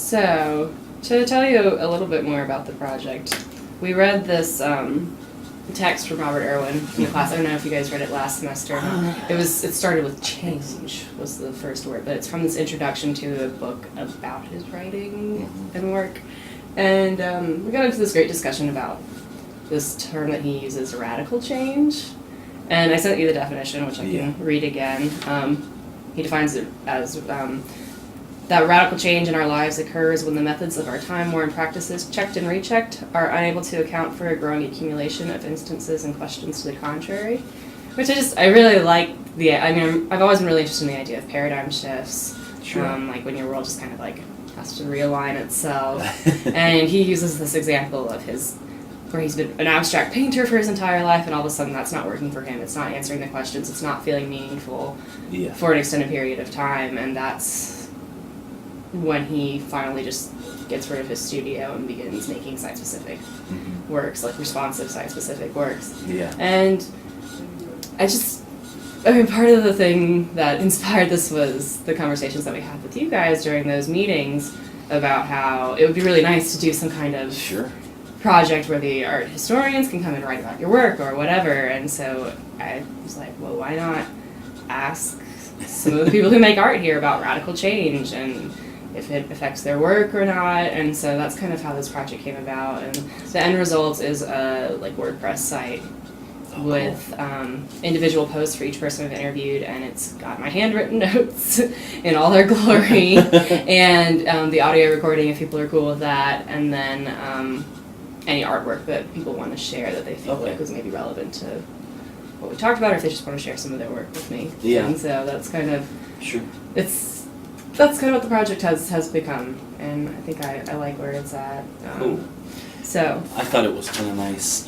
So, to tell you a little bit more about the project, we read this text from Robert Irwin in the class. I don't know if you guys read it last semester. It started with change was the first word, but it's from this introduction to a book about his writing and work. And we got into this great discussion about this term that he uses, radical change. And I sent you the definition, which I can read again. He defines it as that radical change in our lives occurs when the methods of our time-worn practices, checked and rechecked, are unable to account for a growing accumulation of instances and questions to the contrary. Which I really like I've always been really interested in the idea of paradigm shifts. Sure. Like when your world just kind of like has to realign itself. And he uses this example of where he's been an abstract painter for his entire life, and all of a sudden that's not working for him. It's not answering the questions. It's not feeling meaningful for an extended period of time, and that's when he finally just gets rid of his studio and begins making site-specific works, like responsive site-specific works. Yeah. And part of the thing that inspired this was the conversations that we had with you guys during those meetings about how it would be really nice to do some kind of project where the art historians can come and write about your work or whatever. And so I was like, well, why not ask some of the people who make art here about radical change and if it affects their work or not. And so that's kind of how this project came about. And the end result is a WordPress site with individual posts for each person I've interviewed, and it's got my handwritten notes in all their glory, and the audio recording if people are cool with that, and then any artwork that people want to share that they feel like was maybe relevant to what we talked about, or if they just want to share some of their work with me. Yeah. And so that's kind of that's kind of what the project has become, and I think I like where it's at. Cool. So I thought it was kind of nice.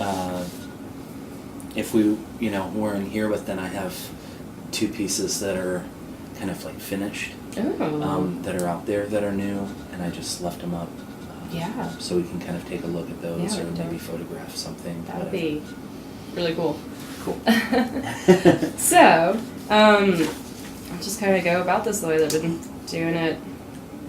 If we, weren't here, but then I have 2 pieces that are kind of like finished, that are out there that are new, and I just left them up. So we can kind of take a look at those, or maybe photograph something. That would be really cool. Cool. So, I'll just kind of go about this the way that I've been doing it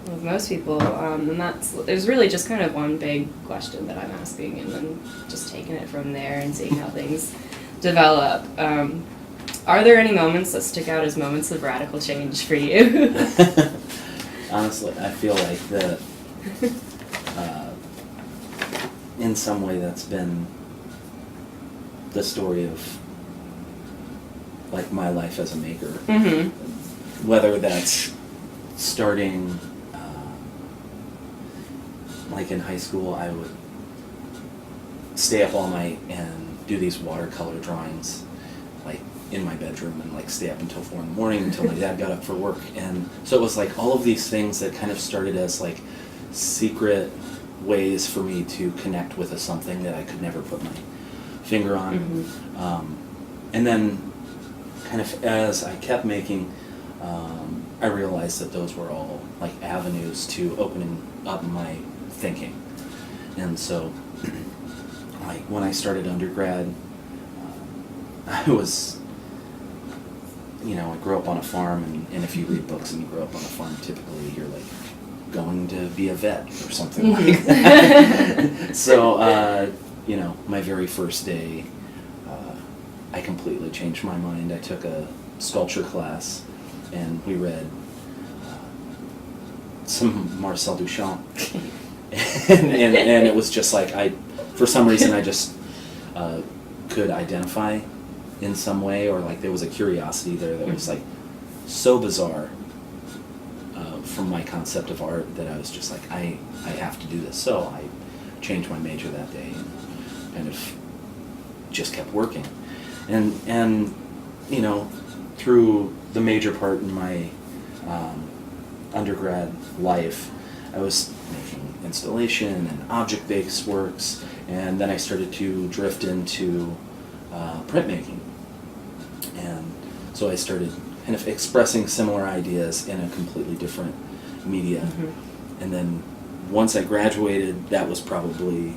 with most people, and there's really just kind of one big question that I'm asking, and then just taking it from there and seeing how things develop. Are there any moments that stick out as moments of radical change for you? Honestly, I feel like that in some way that's been the story of like my life as a maker. Whether that's starting like in high school, I would stay up all night and do these watercolor drawings like in my bedroom, and like stay up until 4 in the morning until my dad got up for work. And so it was like all of these things that kind of started as like secret ways for me to connect with something that I could never put my finger on. And then kind of as I kept making, I realized that those were all like avenues to opening up my thinking. And so like when I started undergrad, I was, I grew up on a farm, and if you read books and you grow up on a farm, typically you're like going to be a vet or something like that. So, my very first day, I completely changed my mind. I took a sculpture class, and we read some Marcel Duchamp. and it was just like, for some reason I just could identify in some way, or like there was a curiosity there that was like so bizarre from my concept of art that I was just like, I have to do this. So I changed my major that day and kind of just kept working. And through the major part in my undergrad life, I was making installation and object-based works, and then I started to drift into printmaking. And so I started kind of expressing similar ideas in a completely different media. And then once I graduated, that was probably,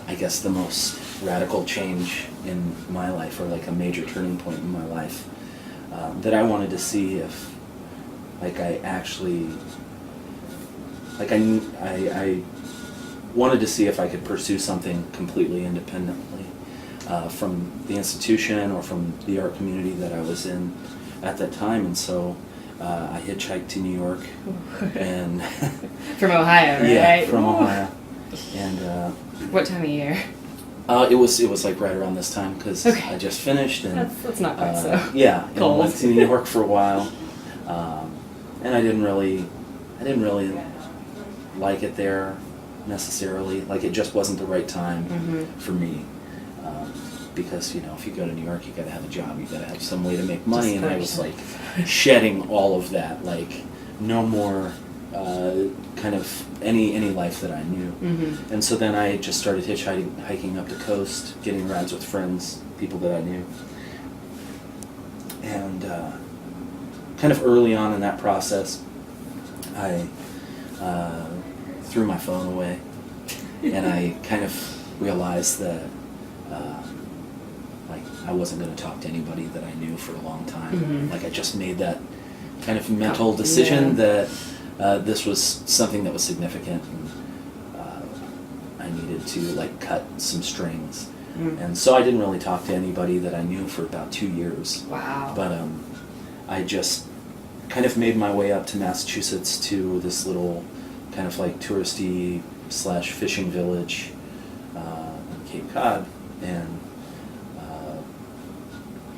I guess, the most radical change in my life, or like a major turning point in my life, that I wanted to see if like I actually like I wanted to see if I could pursue something completely independently from the institution or from the art community that I was in at that time, and so I hitchhiked to New York, and From Ohio, right? yeah, from Ooh. Ohio, and What time of year? it was like right around this time because Okay. I just finished, and That's not quite so. yeah, and I cold. went to New York for a while, and I didn't really like it there necessarily. Like it just wasn't the right time for me. Because if you go to New York, you got to have a job, you got to have some way to make money, and I was like shedding all of that, like no more kind of any life that I knew. And so then I just started hiking up the coast, getting rides with friends, people that I knew, and kind of early on in that process, I threw my phone away, and I kind of realized that. Like I wasn't going to talk to anybody that I knew for a long time. Like I just made that kind of mental decision that this was something that was significant, and I needed to like cut some strings. And so I didn't really talk to anybody that I knew for about 2 years. Wow. But I just kind of made my way up to Massachusetts to this little kind of like touristy / fishing village on Cape Cod, and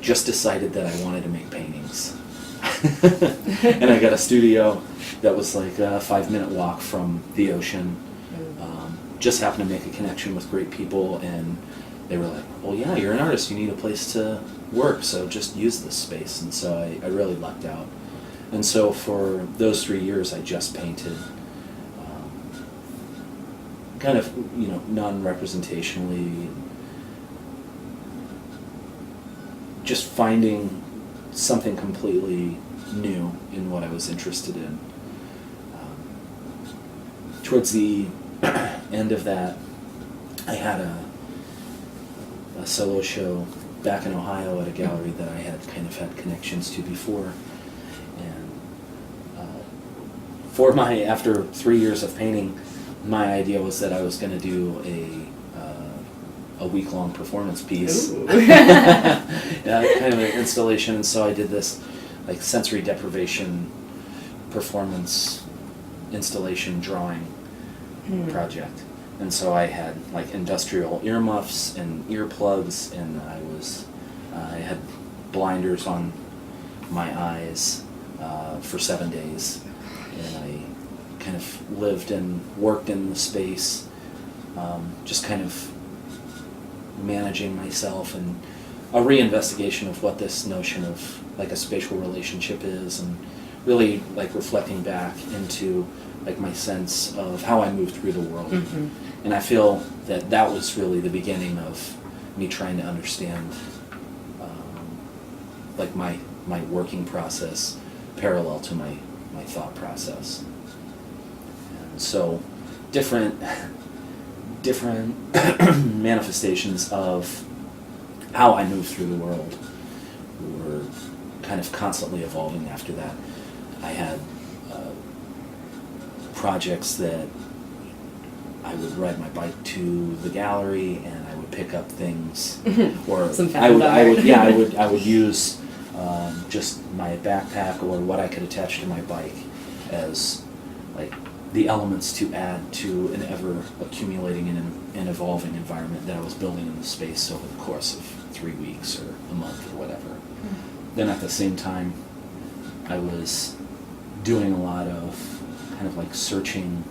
just decided that I wanted to make paintings. And I got a studio that was like a 5-minute walk from the ocean. Just happened to make a connection with great people, and they were like, well, yeah, you're an artist, you need a place to work, so just use this space. And so I really lucked out. And so for those 3 years, I just painted kind of, non-representationally, just finding something completely new in what I was interested in. Towards the end of that, I had a solo show back in Ohio at a gallery that I had kind of had connections to before. And after 3 years of painting, my idea was that I was going to do a week-long performance piece. Kind of an installation, and so I did this like sensory deprivation performance installation drawing project. And so I had like industrial earmuffs and earplugs, and I had blinders on my eyes for 7 days, and I kind of lived and worked in the space, just kind of managing myself, and a reinvestigation of what this notion of like a spatial relationship is, and really like reflecting back into like my sense of how I moved through the world. And I feel that was really the beginning of me trying to understand like my working process parallel to my thought process. And so different manifestations of how I moved through the world were kind of constantly evolving after that. I had projects that I would ride my bike to the gallery, and I would pick up things, or I would use just my backpack or what I could attach to my bike as like the elements to add to an ever accumulating and evolving environment that I was building in the space over the course of 3 weeks or a month or whatever. Then at the same time, I was doing a lot of kind of like searching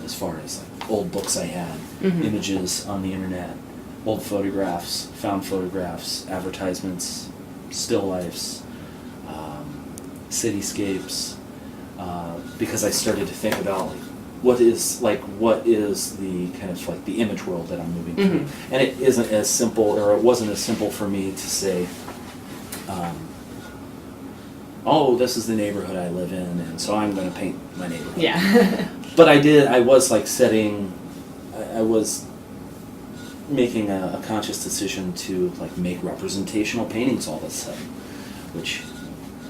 as far as like old books I had, images on the internet, old photographs, found photographs, advertisements, still lifes, cityscapes, because I started to think about like what is the kind of like the image world that I'm moving through. And it isn't as simple, or it wasn't as simple for me to say, oh, this is the neighborhood I live in, and so I'm going to paint my neighborhood. Yeah. But I was like I was making a conscious decision to like make representational paintings all of a sudden, which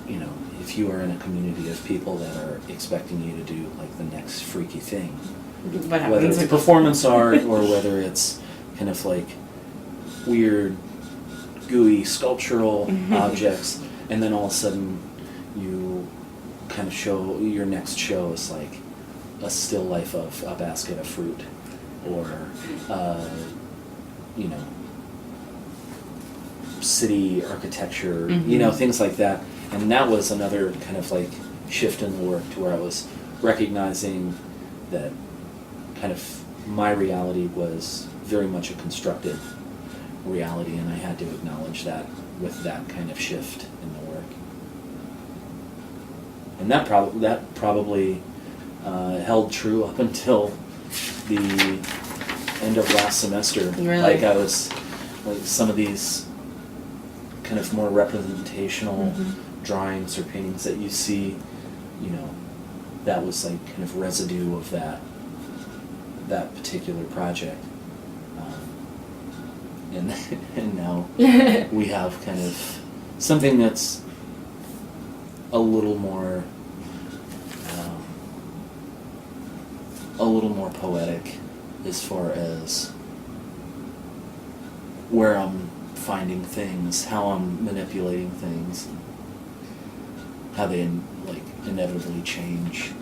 you know, if you are in a community of people that are expecting you to do like the next freaky thing, What happens? whether it's performance art or whether it's kind of like weird, gooey sculptural objects, and then all of a sudden you kind of show your next show is like a still life of a basket of fruit, or you know, city architecture, you know, things like that. And that was another kind of like shift in the work, to where I was recognizing that kind of my reality was very much a constructed reality, and I had to acknowledge that with that kind of shift in the work. And that probably held true up until the end of last semester. Really? Like I was, like some of these kind of more representational drawings or paintings that you see, you know, that was like kind of residue of that particular project. And now we have kind of something that's a little more poetic as far as where I'm finding things, how I'm manipulating things, how they like inevitably change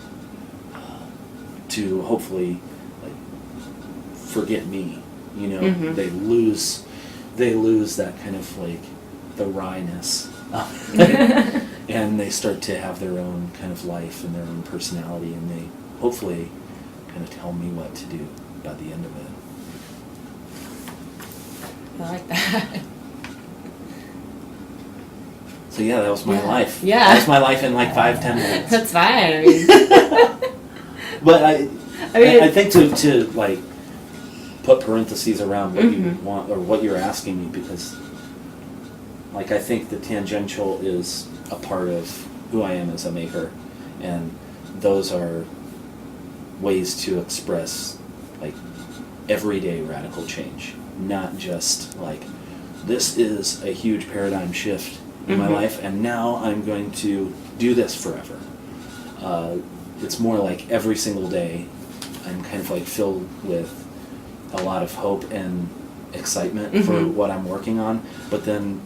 to hopefully like forget me. You know, they lose that kind of like the wryness, and they start to have their own kind of life and their own personality, and they hopefully kind of tell me what to do by the end of it. I like that. So yeah, that was my life. Yeah. That was my life in like 5-10 minutes. That's fine. I mean, But I mean, I think to like put parentheses around what you want or what you're asking me, because like I think the tangential is a part of who I am as a maker, and those are ways to express like everyday radical change, not just like this is a huge paradigm shift in my life and now I'm going to do this forever. It's more like every single day I'm kind of like filled with a lot of hope and excitement for what I'm working on, but then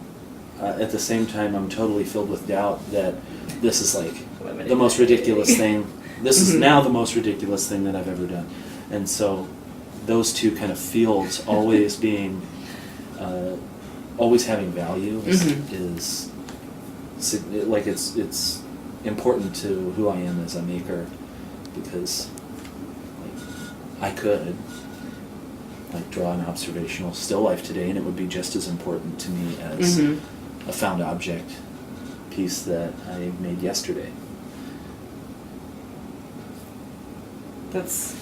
at the same time I'm totally filled with doubt that this is like the most ridiculous thing. This is now the most ridiculous thing that I've ever done. And so those two kind of fields always being, always having value is like it's important to who I am as a maker, because like I could like draw an observational still life today and it would be just as important to me as a found object piece that I made yesterday. that's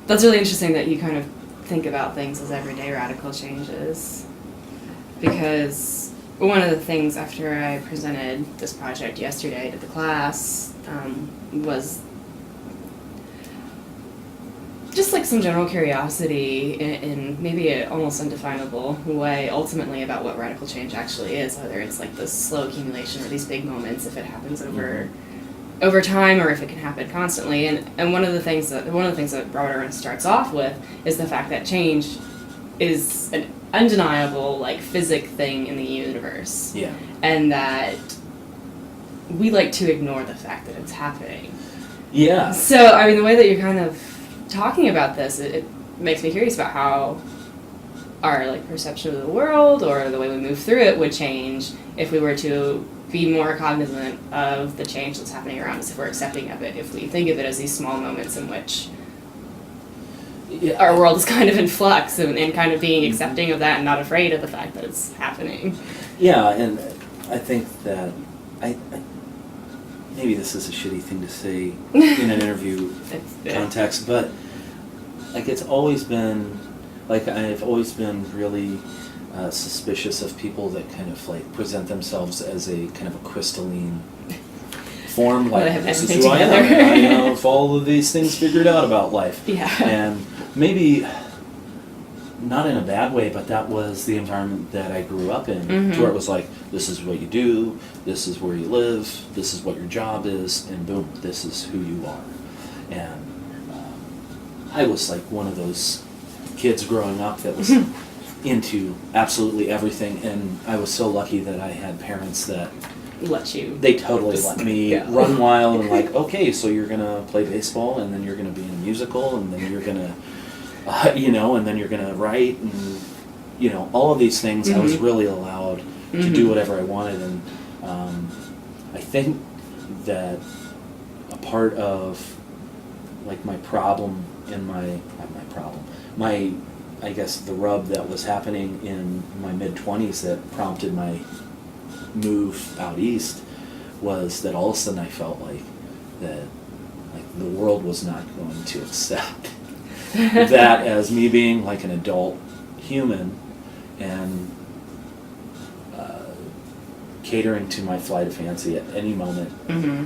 really interesting that you kind of think about things as everyday radical changes, because one of the things after I presented this project yesterday to the class was just like some general curiosity in maybe an almost undefinable way ultimately about what radical change actually is, whether it's like this slow accumulation or these big moments, if it happens over time or if it can happen constantly. And one of the things that Robert Irwin starts off with is the fact that change is an undeniable like physic thing in the universe. Yeah. And that we like to ignore the fact that it's happening. Yeah. So I mean, the way that you're kind of talking about this, it makes me curious about how our like perception of the world or the way we move through it would change if we were to be more cognizant of the change that's happening around us, if we're accepting of it, if we think of it as these small moments in which our world is kind of in flux and kind of being accepting of that and not afraid of the fact that it's happening. Yeah, and I think that I maybe this is a shitty thing to say in an interview context, but like it's always been, like I've always been really suspicious of people that kind of like present themselves as a kind of a crystalline form, like this is who I am. I have all of these things figured out about life. Yeah. And maybe not in a bad way, but that was the environment that I grew up in, Mhm. to where it was like, this is what you do, this is where you live, this is what your job is, and boom, this is who you are. And I was like one of those kids growing up that was into absolutely everything, and I was so lucky that I had parents that Let you. they totally let me go. run wild and like, okay, so you're gonna play baseball, and then you're gonna be in a musical, and then you're gonna, and then you're gonna write, and all of these things. I was Mhm. really allowed to do whatever I wanted, and I think that a part of like my problem in I guess the rub that was happening in my mid-20s that prompted my move out east was that all of a sudden I felt like that the world was not going to accept that as me being like an adult human and catering to my flight of fancy at any moment. Mhm.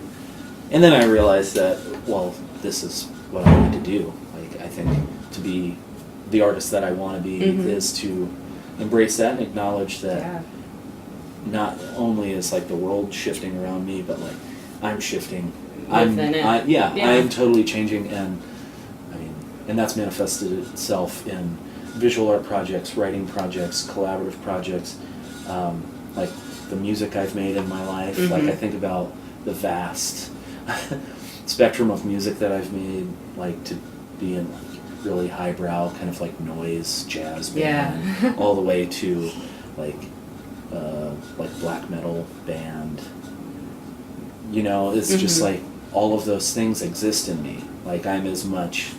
And then I realized that, well, this is what I need to do. Like, I think to be the artist that I want to be Mhm. is to embrace that and acknowledge that Yeah. not only is like the world shifting around me, but like I'm shifting. Within it. Yeah, Yeah. I'm totally changing, and and that's manifested itself in visual art projects, writing projects, collaborative projects, like the music I've made in my life. Mhm. Like I think about the vast spectrum of music that I've made, like to be in like really highbrow kind of like noise jazz band, Yeah. all the way to like black metal band. It's just Mhm. like all of those things exist in me. Like I'm as much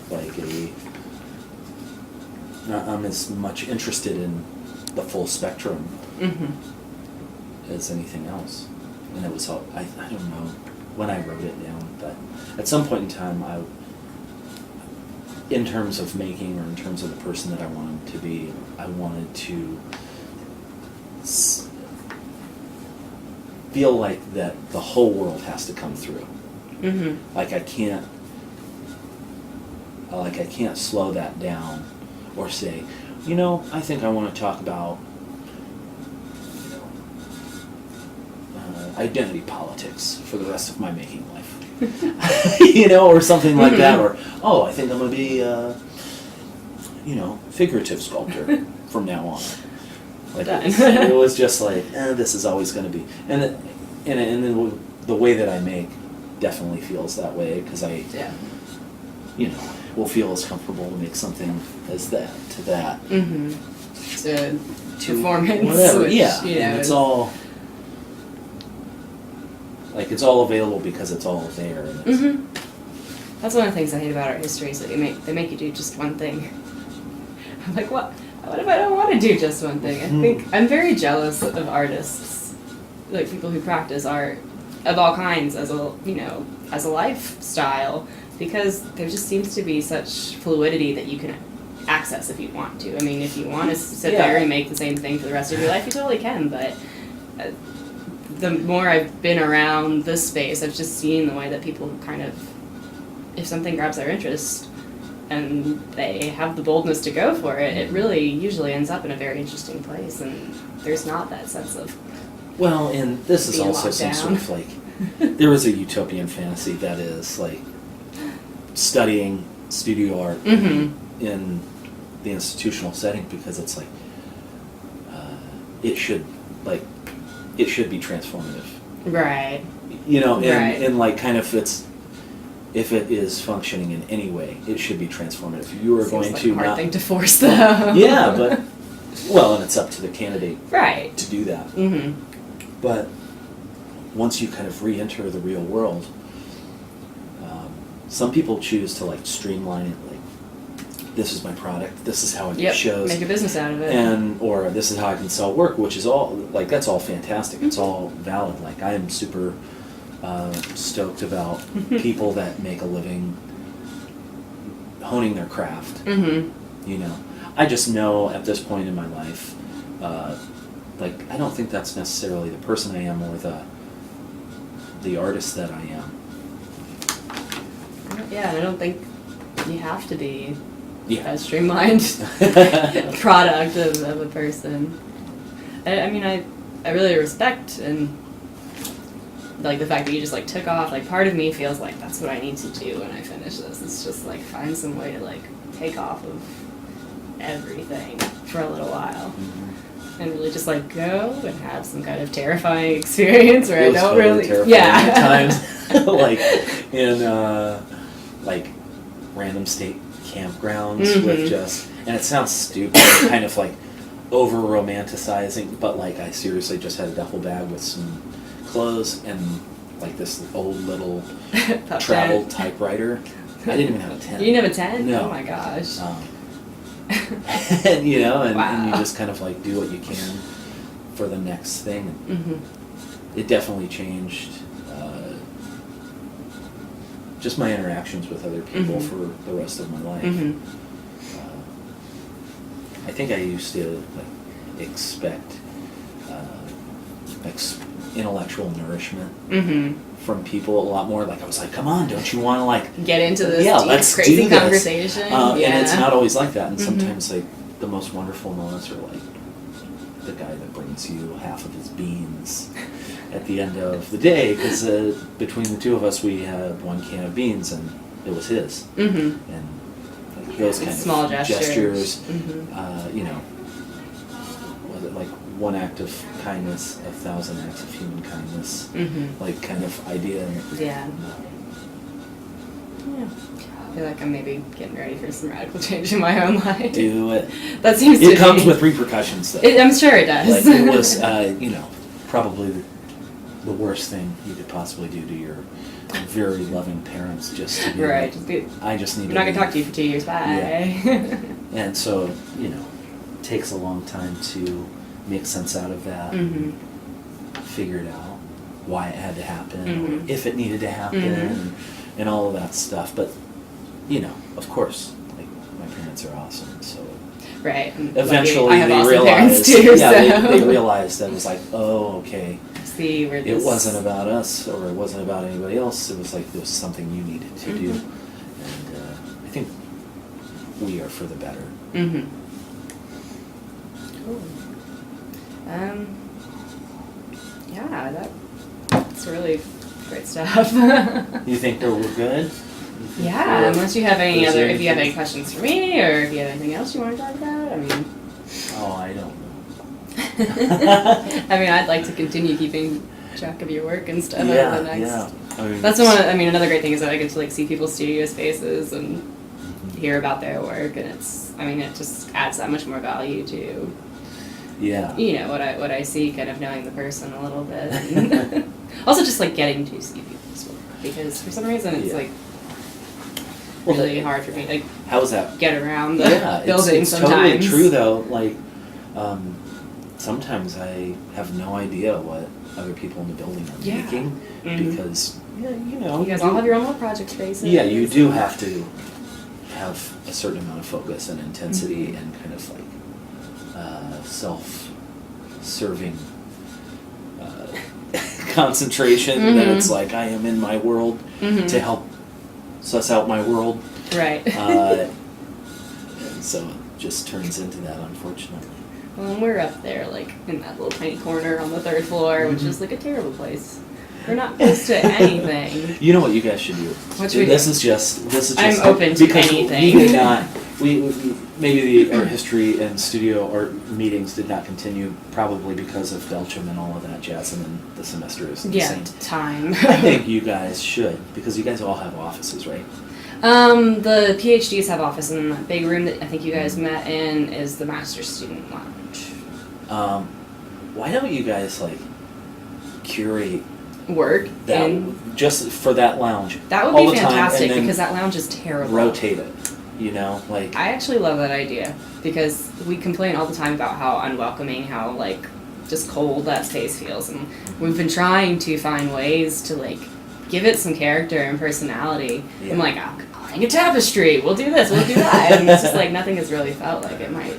I'm as much interested in the full spectrum Mhm. as anything else. And it was all, I don't know when I wrote it down, but at some point in time, in terms of making or in terms of the person that I wanted to be, I wanted to feel like that the whole world has to come through. Mhm. Like I can't slow that down or say, I think I want to talk about identity politics for the rest of my making life. Or something like that, or I think I'm going to be figurative sculptor from now on. Like it was just like, this is always going to be, and then the way that I make definitely feels that way, because I will feel as comfortable to make something as that to that. Mhm. To performance. Whatever, Which, yeah. And it's all like it's all available because it's all there. And it's, That's one of the things I hate about art history is that they make you do just one thing. I'm like, what if I don't want to do just one thing? I think I'm very jealous of artists, like people who practice art of all kinds as a lifestyle, because there just seems to be such fluidity that you can access if you want to. I mean, if you want to sit there and make the same thing for the rest of your life, you totally can, but the more I've been around this space, I've just seen the way that people kind of, if something grabs their interest and they have the boldness to go for it, it really usually ends up in a very interesting place, and there's not that sense of well, and this is being also locked some down. sort of like, there is a utopian fantasy that is like studying studio art in the institutional setting, because it's like it should be transformative, right. and like kind of if it is functioning in any way, it should be transformative. You are Seems going like to a hard not thing to force though. yeah, but and it's up to the candidate right to do that. But once you kind of re-enter the real world, some people choose to like streamline it, like this is my product, this is how I get shows, make a business out of it, or this is how I can sell work, which is all like that's all fantastic. It's all valid. Like I am super stoked about people that make a living honing their craft. I just know at this point in my life, like I don't think that's necessarily the person I am or the artist that I am. Yeah, and I don't think you have to be streamlined product of a person. I mean, I really respect and like the fact that you just like took off. Like part of me feels like that's what I need to do when I finish this. It's just like find some way to like take off of everything for a little while. And really just like go and have some kind of terrifying experience where I don't totally really terrifying at times. Like in like random state campgrounds with just, and it sounds stupid, kind of like over romanticizing, but like I seriously just had a duffel bag with some clothes and like this old little travel tent. Typewriter. I didn't even have a tent. You didn't have a tent? No. Oh my gosh. And you know, and Wow. you just kind of like do what you can for the next thing. Mm-hmm. It definitely changed just my interactions with other people for the rest of my life. I think I used to like expect intellectual nourishment from people a lot more. Like I was like, come on, don't you want to like get into this deep, let's crazy do this. conversation? And it's not always like that. And sometimes like the most wonderful moments are like the guy that brings you half of his beans at the end of the day, because between the two of us we had one can of beans and it was his. And like those kind small of gestures. You know, was it like one act of kindness, 1,000 acts of human kindness, like kind of idea. Yeah. I feel like I'm maybe getting ready for some radical change in my own life. Do it. That seems to It comes be. with repercussions, though. I'm sure it does. Like it was, you know, probably the worst thing you could possibly do to your very loving parents, just to be right. like, I just need I'm to not going leave. to talk to you for 2 years. Bye. Yeah. And so, you know, it takes a long time to make sense out of that, figure it out, why it had to happen, or if it needed to happen, and all of that stuff. But, you know, of course, like, my parents are awesome, so Right. And eventually I have they awesome realized, parents too, yeah, so. they realized that it was like, oh, okay, See where it this wasn't about us, or it wasn't about anybody else. It was like there was something you needed to do, and I think we are for the better. Cool. Yeah, that's really great stuff. You think that we're good? Yeah, unless you have any Is other, there if you have any anything- questions for me, or if you have anything else you want to talk about, I mean. Oh, I don't know. I mean, I'd like to continue keeping track of your work and stuff over the next. Yeah. I mean, That's one. I mean, another great thing is that I get to like see people's studio spaces and hear about their work, and it's. I mean, it just adds that much more value to. Yeah. You know what I see, kind of knowing the person a little bit. And also, just like getting to see people's work, because for some reason it's like really hard for me to How was that? get around the building it's sometimes. totally true though. Like, sometimes I have no idea what other people in the building are making because you know You guys all have your own little project spaces. Yeah, you do have to have a certain amount of focus and intensity and kind of like self-serving concentration that it's like I am in my world to help suss out my world. Right. And so it just turns into that, unfortunately. Well, and we're up there, like, in that little tiny corner on the 3rd floor, which is, like, a terrible place. We're not close to anything. You know what you guys should do? What should we do? This is just I'm open to because anything. We did not. We maybe the art history and studio art meetings did not continue, probably because of Belgium and all of that jazz, and then the semester is insane. Time. I think you guys should, because you guys all have offices, right? The PhDs have office, and that big room that I think you guys met in is the master's student lounge. Why don't you guys like curate Work that and just for that lounge? that would all be the time, fantastic and then because that lounge is terrible. rotate it. You know, like I actually love that idea because we complain all the time about how unwelcoming, how like just cold that space feels, and we've been trying to find ways to like give it some character and personality. Yeah. I'm like, I'll hang a tapestry, we'll do this, we'll do that, and it's just like nothing has really felt like it might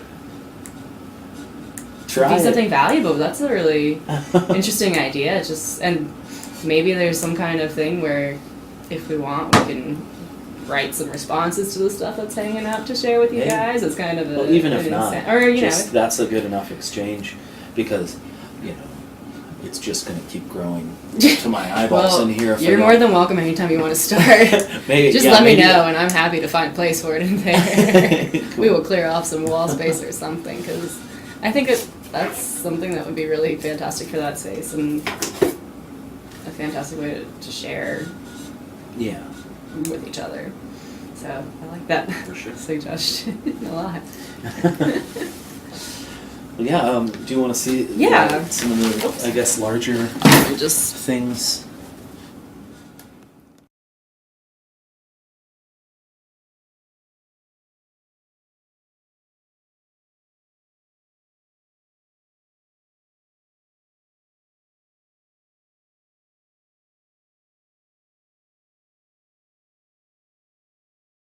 try be it. something valuable. That's a really interesting idea. Just and maybe there's some kind of thing where if we want, we can write some responses to the stuff that's hanging out to share with you Yeah. guys. It's kind of a, Well, even if not, or just that's a good enough exchange, because it's just going to keep growing to my eyeballs well, in here. If you're I more don't- than welcome anytime you want to start. Maybe, Just yeah, let me maybe know, and I'm happy to find a place for it in there. Cool. We will clear off some wall space or something, because I think that's something that would be really fantastic for that space, and a fantastic way to share Yeah, with each other. So I like that for sure. suggestion a lot. Well, yeah. Do you want to see Yeah. some of the, I guess, larger Just things?